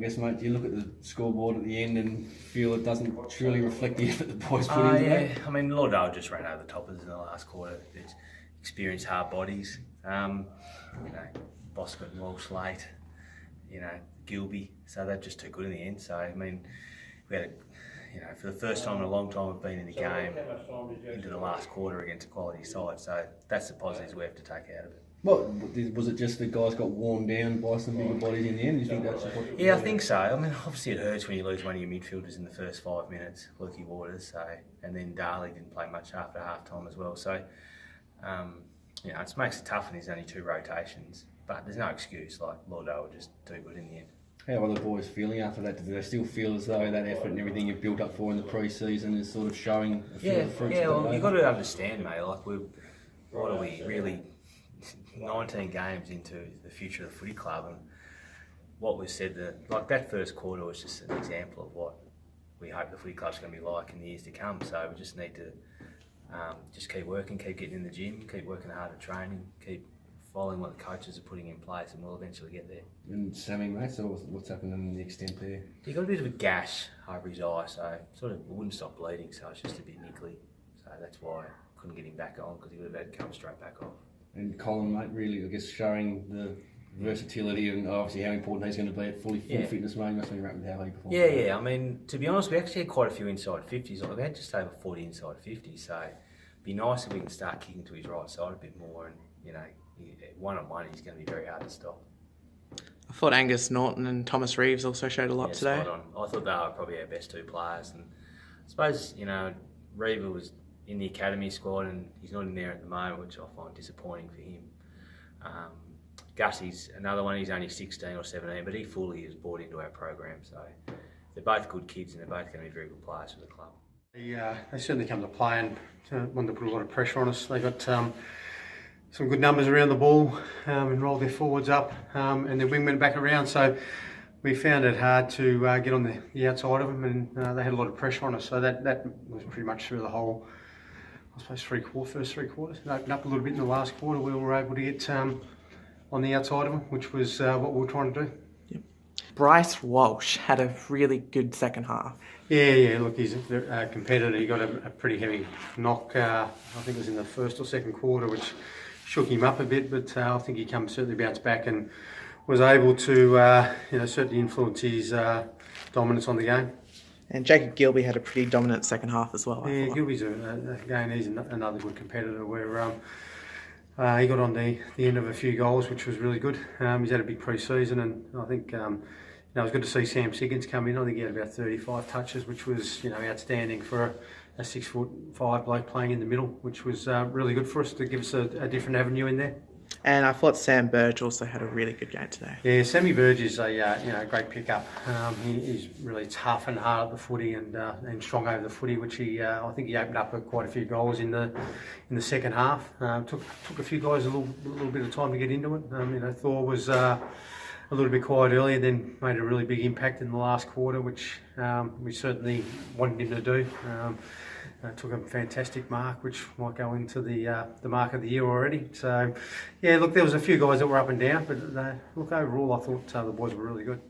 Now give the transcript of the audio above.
guess, mate, do you look at the scoreboard at the end and feel it doesn't truly reflect the effort the boys put into it? I mean, Lauderdale just ran over the toppers in the last quarter. It's experienced hard bodies. Boscott, Walsh, late, Gilby. So they're just too good in the end. So, I mean, we had for the first time in a long time we've been in the game into the last quarter against a quality side. So that's the positives we have to take out of it. What was it? Just the guys got worn down by some bigger bodies in the end? Do you think that's what? Yeah, I think so. I mean, obviously it hurts when you lose one of your midfielders in the first 5 minutes, Lukey Waters. So, and then Darley didn't play much after half time as well. So, it makes it tough when there's only 2 rotations. But there's no excuse. Like Lauderdale were just too good in the end. How are the boys feeling after that? Do they still feel as though that effort and everything you've built up for in the pre-season is sort of showing a few of the fruits? Yeah. Well, you've got to understand, mate. Like what are we really? 19 games into the future of the footy club, and what we said that first quarter was just an example of what we hope the footy club's going to be like in the years to come. So we just need to just keep working, keep getting in the gym, keep working hard at training, keep following what the coaches are putting in place, and we'll eventually get there. And Sammy, mate, so what's happening in the extent there? He got a bit of a gash over his eye, so sort of wouldn't stop bleeding, so it's just a bit niggly. So that's why I couldn't get him back on, because he would have had to come straight back off. And Colin, mate, really, I guess, showing the versatility and obviously how important he's going to be at full fitness, mate. He must be wrapped with how he performed. Yeah. I mean, to be honest, we actually had quite a few inside 50s. Like, we had just over 40 inside 50s, so it'd be nice if we can start kicking to his right side a bit more. And, one-on-one, he's going to be very hard to stop. I thought Angus Norton and Thomas Reeves also showed a lot today. Spot on. I thought they were probably our best 2 players. And I suppose, Reever was in the academy squad and he's not in there at the moment, which I find disappointing for him. Gussie's another one. He's only 16 or 17, but he fully is bought into our program. So they're both good kids and they're both going to be very good players for the club. They certainly come to play and wanted to put a lot of pressure on us. They got some good numbers around the ball and rolled their forwards up and their wing went back around. So we found it hard to get on the outside of them, and they had a lot of pressure on us. So that was pretty much through the whole, I suppose, first 3 quarters. It opened up a little bit in the last quarter. We were able to get on the outside of them, which was what we were trying to do. Yep. Bryce Walsh had a really good second half. Yeah. Look, he's a competitor. He got a pretty heavy knock. I think it was in the first or second quarter, which shook him up a bit. But I think he certainly bounced back and was able to certainly influence his dominance on the game. And Jacob Gilby had a pretty dominant second half as well. Yeah, Gilby's he's another good competitor where he got on the end of a few goals, which was really good. He's had a big pre-season, and I think it was good to see Sam Siggins come in. I think he had about 35 touches, which was outstanding for a 6'5" bloke playing in the middle, which was really good for us to give us a different avenue in there. And I thought Sam Burge also had a really good game today. Yeah, Sammy Burge is a great pickup. He's really tough and hard at the footy and strong over the footy, which I think he opened up quite a few goals in the second half. Took a few guys a little bit of time to get into it. Thor was a little bit quiet earlier, then made a really big impact in the last quarter, which we certainly wanted him to do. Took a fantastic mark, which might go into the mark of the year already. So, yeah, look, there was a few guys that were up and down, but look, overall I thought the boys were really good.